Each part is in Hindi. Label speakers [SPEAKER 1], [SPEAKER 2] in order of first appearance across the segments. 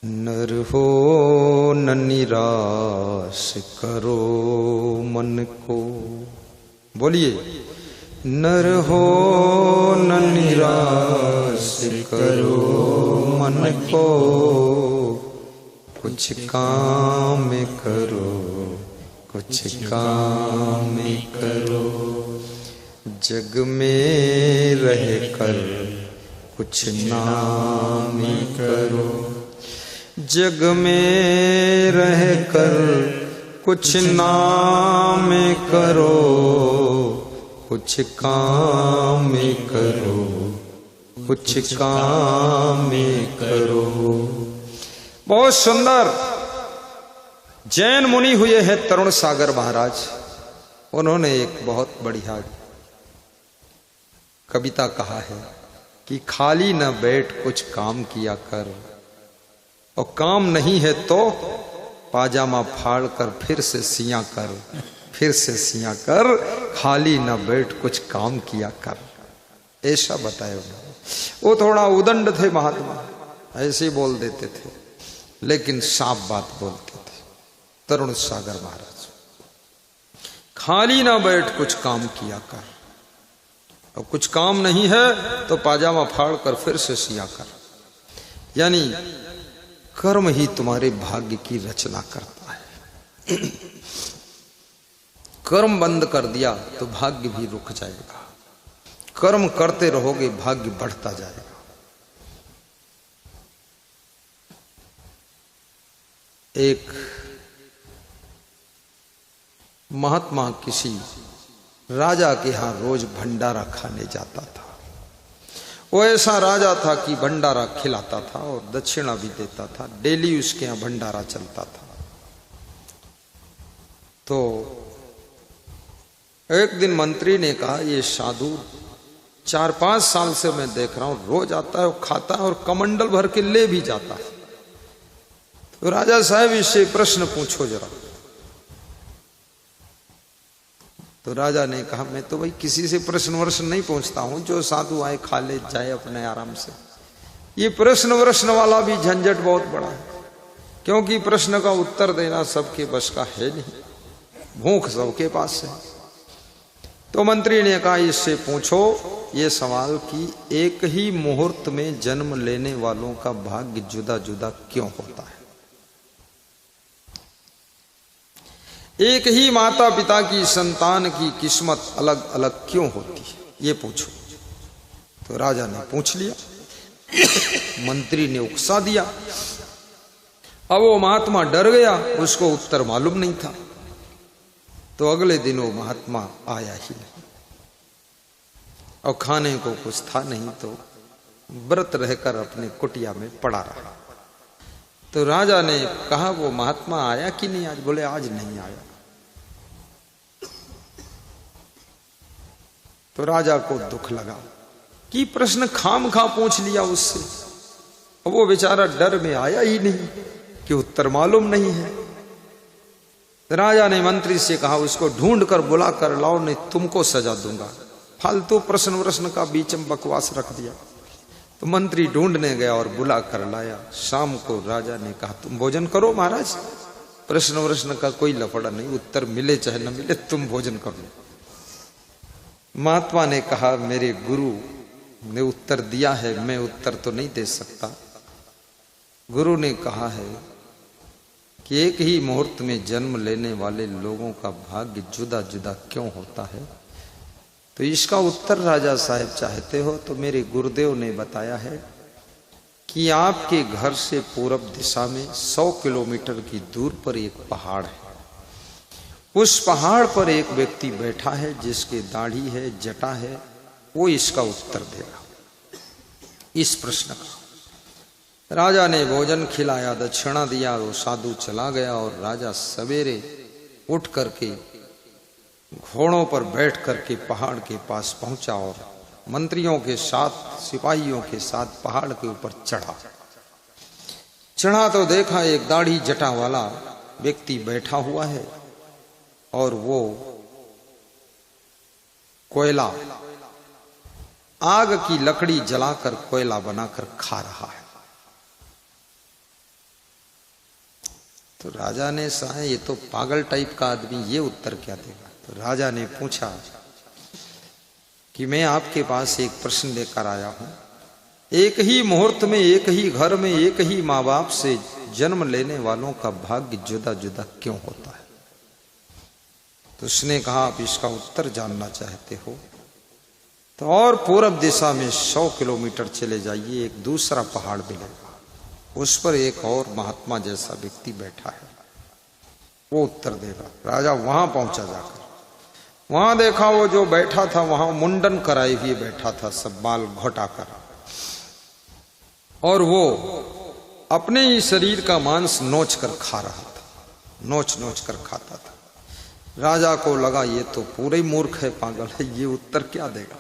[SPEAKER 1] नर हो न निराश करो मन को। बोलिए, नर हो न निराश करो मन को, कुछ काम करो, कुछ काम करो। जग में रह कर कुछ नाम करो, जग में रह कर कुछ नाम करो, कुछ काम करो, कुछ काम करो। बहुत सुंदर जैन मुनि हुए हैं तरुण सागर महाराज। उन्होंने एक बहुत बढ़िया कविता कहा है कि खाली न बैठ कुछ काम किया कर, और काम नहीं है तो पाजामा फाड़ कर फिर से सिया कर, फिर से सिया कर, खाली न बैठ कुछ काम किया कर। ऐसा बताया उन्होंने। वो थोड़ा उदंड थे महात्मा, ऐसे ही बोल देते थे, लेकिन साफ बात बोलते थे तरुण सागर महाराज। खाली ना बैठ कुछ काम किया कर, और कुछ काम नहीं है तो पाजामा फाड़ कर फिर से सिया कर। यानी कर्म ही तुम्हारे भाग्य की रचना करता है। कर्म बंद कर दिया तो भाग्य भी रुक जाएगा, कर्म करते रहोगे भाग्य बढ़ता जाएगा। एक महात्मा किसी राजा के यहां रोज भंडारा खाने जाता था। वो ऐसा राजा था कि भंडारा खिलाता था और दक्षिणा भी देता था। डेली उसके यहां भंडारा चलता था। तो एक दिन मंत्री ने कहा, ये साधु 4-5 साल से मैं देख रहा हूं, रोज आता है, खाता है और कमंडल भर के ले भी जाता है। तो राजा साहब इससे प्रश्न पूछो जरा। तो राजा ने कहा, मैं तो भाई किसी से प्रश्न वर्षन नहीं पूछता हूं, जो साधु आए खा ले जाए अपने आराम से। ये प्रश्न वर्षन वाला भी झंझट बहुत बड़ा है, क्योंकि प्रश्न का उत्तर देना सबके बस का है नहीं, भूख सबके पास है। तो मंत्री ने कहा, इससे पूछो ये सवाल कि एक ही मुहूर्त में जन्म लेने वालों का भाग्य जुदा जुदा क्यों होता है? एक ही माता पिता की संतान की किस्मत अलग अलग क्यों होती है, ये पूछो। तो राजा ने पूछ लिया, मंत्री ने उकसा दिया। अब वो महात्मा डर गया, उसको उत्तर मालूम नहीं था। तो अगले दिन वो महात्मा आया ही नहीं, और खाने को कुछ था नहीं, तो व्रत रहकर अपने कुटिया में पड़ा रहा। तो राजा ने कहा, वो महात्मा आया कि नहीं आज? बोले, आज नहीं आया। तो राजा को दुख लगा कि प्रश्न खाम खा पूछ लिया उससे, और वो बेचारा डर में आया ही नहीं कि उत्तर मालूम नहीं है। तो राजा ने मंत्री से कहा, उसको ढूंढ कर बुला कर लाओ, नहीं तुमको सजा दूंगा। फालतू प्रश्न प्रश्न का बीच में बकवास रख दिया। तो मंत्री ढूंढने गया और बुला कर लाया। शाम को राजा ने कहा, तुम भोजन करो महाराज, प्रश्न प्रश्न का कोई लफड़ा नहीं, उत्तर मिले चाहे न मिले, तुम भोजन करो। महात्मा ने कहा, मेरे गुरु ने उत्तर दिया है, मैं उत्तर तो नहीं दे सकता। गुरु ने कहा है कि एक ही मुहूर्त में जन्म लेने वाले लोगों का भाग्य जुदा जुदा क्यों होता है। तो इसका उत्तर राजा साहब चाहते हो तो मेरे गुरुदेव ने बताया है कि आपके घर से पूरब दिशा में 100 किलोमीटर की दूर पर एक पहाड़ है। उस पहाड़ पर एक व्यक्ति बैठा है जिसके दाढ़ी है, जटा है, वो इसका उत्तर देगा इस प्रश्न का। राजा ने भोजन खिलाया, दक्षिणा दिया, वो साधु चला गया। और राजा सवेरे उठ करके घोड़ों पर बैठ करके पहाड़ के पास पहुंचा और मंत्रियों के साथ, सिपाहियों के साथ पहाड़ के ऊपर चढ़ा तो देखा एक दाढ़ी जटा वाला व्यक्ति बैठा हुआ है, और वो कोयला, आग की लकड़ी जलाकर कोयला बनाकर खा रहा है। तो राजा ने कहा ये तो पागल टाइप का आदमी, ये उत्तर क्या देगा। तो राजा ने पूछा कि मैं आपके पास एक प्रश्न लेकर आया हूं, एक ही मुहूर्त में, एक ही घर में, एक ही माँ बाप से जन्म लेने वालों का भाग्य जुदा जुदा क्यों होता है। तो उसने कहा आप इसका उत्तर जानना चाहते हो तो और पूरब दिशा में 100 किलोमीटर चले जाइए, एक दूसरा पहाड़ मिलेगा, उस पर एक और महात्मा जैसा व्यक्ति बैठा है, वो उत्तर देगा। राजा वहां पहुंचा, जाकर वहां देखा वो जो बैठा था वहां मुंडन कराए हुए बैठा था, सब बाल घोटा कर, और वो अपने ही शरीर का मांस नोच कर खा रहा था, नोच नोच कर खाता था। राजा को लगा ये तो पूरे ही मूर्ख है, पागल है, ये उत्तर क्या देगा।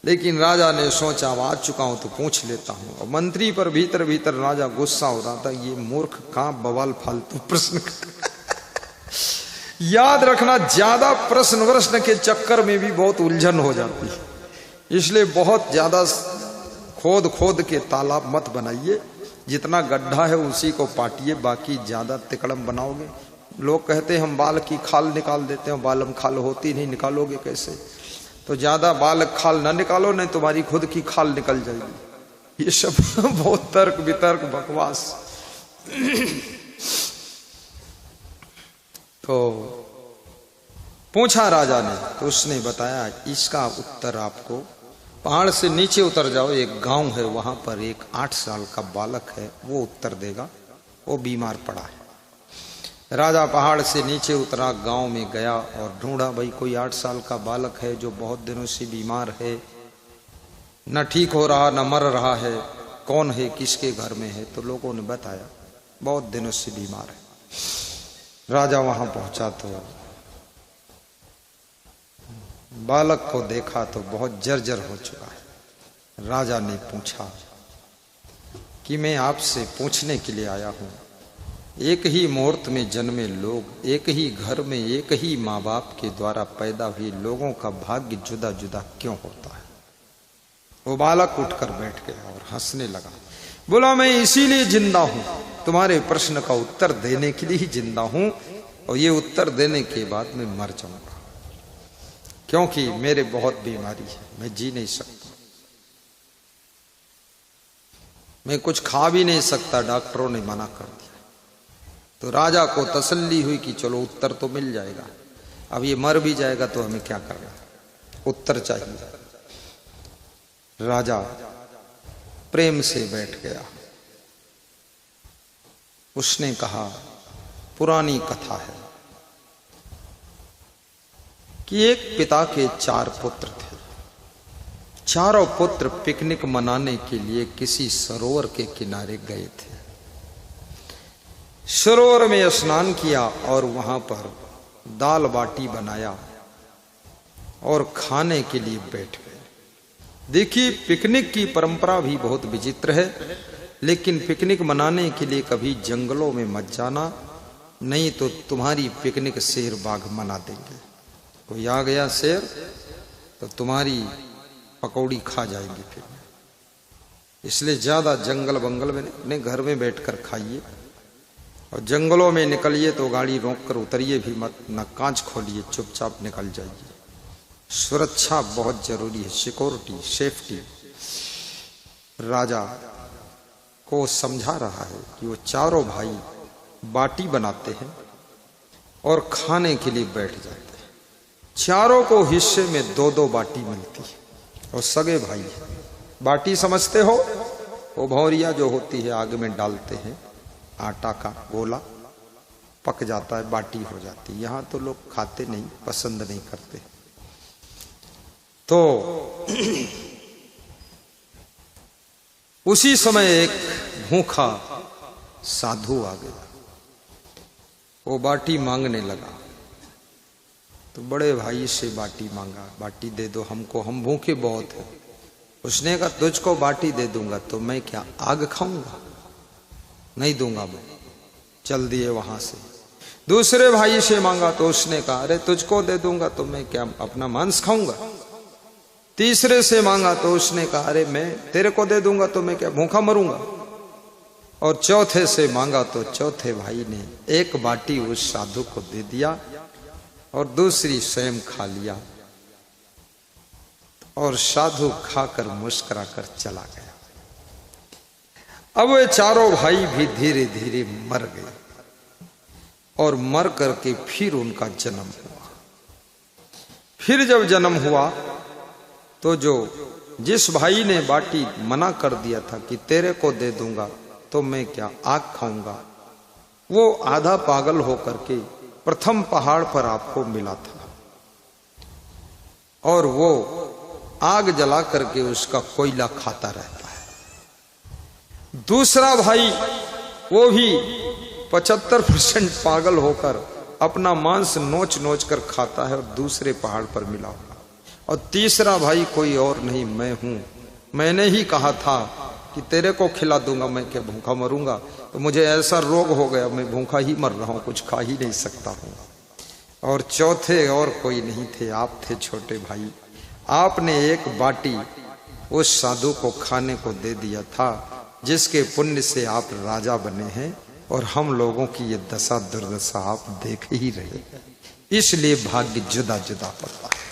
[SPEAKER 1] लेकिन राजा ने सोचा आ चुका हूं तो पूछ लेता हूं। और मंत्री पर भीतर भीतर राजा गुस्सा हो रहा था, ये मूर्ख कहां बवाल फालतू प्रश्न याद रखना, ज्यादा प्रश्न के चक्कर में भी बहुत उलझन हो जाती है, इसलिए बहुत ज्यादा खोद खोद के तालाब मत बनाइए, जितना गड्ढा है उसी को पाटिए, बाकी ज्यादा तिकड़म बनाओगे। लोग कहते हैं हम बाल की खाल निकाल देते हैं, बाल में खाल होती नहीं, निकालोगे कैसे। तो ज्यादा बाल खाल ना निकालो, नहीं तुम्हारी खुद की खाल निकल जाएगी। ये सब बहुत तर्क वितर्क बकवास। तो पूछा राजा ने, तो उसने बताया इसका उत्तर आपको, पहाड़ से नीचे उतर जाओ, एक गांव है, वहां पर एक 8 साल का बालक है, वो उत्तर देगा, वो बीमार पड़ा है। राजा पहाड़ से नीचे उतरा, गांव में गया और ढूंढा, भाई कोई 8 साल का बालक है जो बहुत दिनों से बीमार है, न ठीक हो रहा न मर रहा है, कौन है, किसके घर में है। तो लोगों ने बताया बहुत दिनों से बीमार है। राजा वहां पहुंचा तो बालक को देखा तो बहुत जर्जर हो चुका है। राजा ने पूछा कि मैं आपसे पूछने के लिए आया हूं, एक ही मुहूर्त में जन्मे लोग, एक ही घर में, एक ही माँ बाप के द्वारा पैदा हुए लोगों का भाग्य जुदा जुदा क्यों होता है। वो बालक उठकर बैठ गया और हंसने लगा, बोला मैं इसीलिए जिंदा हूं, तुम्हारे प्रश्न का उत्तर देने के लिए ही जिंदा हूं, और ये उत्तर देने के बाद मैं मर जाऊंगा, क्योंकि मेरे बहुत बीमारी है, मैं जी नहीं सकता, मैं कुछ खा भी नहीं सकता, डॉक्टरों ने मना कर दिया। तो राजा को तसल्ली हुई कि चलो उत्तर तो मिल जाएगा, अब ये मर भी जाएगा तो हमें क्या करना, उत्तर चाहिए। राजा प्रेम से बैठ गया, उसने कहा पुरानी कथा है कि एक पिता के 4 पुत्र थे। चारों पुत्र पिकनिक मनाने के लिए किसी सरोवर के किनारे गए थे। सरोवर में स्नान किया और वहां पर दाल बाटी बनाया और खाने के लिए बैठ गए। देखिए पिकनिक की परंपरा भी बहुत विचित्र है, लेकिन पिकनिक मनाने के लिए कभी जंगलों में मत जाना, नहीं तो तुम्हारी पिकनिक शेर बाघ मना देंगे। कोई आ गया शेर तो तुम्हारी पकौड़ी खा जाएंगे फिर। इसलिए ज्यादा जंगल बंगल में अपने घर में बैठकर खाइए, और जंगलों में निकलिए तो गाड़ी रोककर उतरिए भी मत, न कांच खोलिए, चुपचाप निकल जाइए। सुरक्षा बहुत जरूरी है, सिक्योरिटी, सेफ्टी। राजा को समझा रहा है कि वो चारों भाई बाटी बनाते हैं और खाने के लिए बैठ जाते हैं। चारों को हिस्से में 2-2 बाटी मिलती है, और सगे भाई है। बाटी समझते हो, वो भौरिया जो होती है आग में डालते हैं, आटा का गोला पक जाता है, बाटी हो जाती है। यहां तो लोग खाते नहीं, पसंद नहीं करते। तो उसी समय एक भूखा साधु आ गया, वो बाटी मांगने लगा। तो बड़े भाई से बाटी मांगा, बाटी दे दो हमको, हम भूखे बहुत हैं। उसने कहा तुझको बाटी दे दूंगा तो मैं क्या आग खाऊंगा, नहीं दूंगा मैं। चल दिए वहां से। दूसरे भाई से मांगा तो उसने कहा अरे तुझको दे दूंगा तो मैं क्या अपना मांस खाऊंगा। तीसरे से मांगा तो उसने कहा अरे मैं तेरे को दे दूंगा तो मैं क्या भूखा मरूंगा। और चौथे से मांगा तो चौथे भाई ने एक बाटी उस साधु को दे दिया और दूसरी स्वयं खा लिया और साधु खाकर मुस्कुराकर चला गया। अब वे चारों भाई भी धीरे धीरे मर गए और मर करके फिर उनका जन्म हुआ। फिर जब जन्म हुआ तो जिस भाई ने बाटी मना कर दिया था कि तेरे को दे दूंगा तो मैं क्या आग खाऊंगा, वो आधा पागल होकर के प्रथम पहाड़ पर आपको मिला था और वो आग जला करके उसका कोयला खाता रहता है। दूसरा भाई वो भी 75% पागल होकर अपना मांस नोच नोच कर खाता है और दूसरे पहाड़ पर मिला हुआ। और तीसरा भाई कोई और नहीं, मैं हूं। मैंने ही कहा था कि तेरे को खिला दूंगा, मैं क्या भूखा मरूंगा? तो मुझे ऐसा रोग हो गया, मैं भूखा ही मर रहा हूं, कुछ खा ही नहीं सकता हूं। और चौथे और कोई नहीं थे, आप थे छोटे भाई। आपने एक बाटी उस साधु को खाने को दे दिया था जिसके पुण्य से आप राजा बने हैं और हम लोगों की ये दशा दुर्दशा आप देख ही रहे। इसलिए भाग्य जुदा जुदा होता है।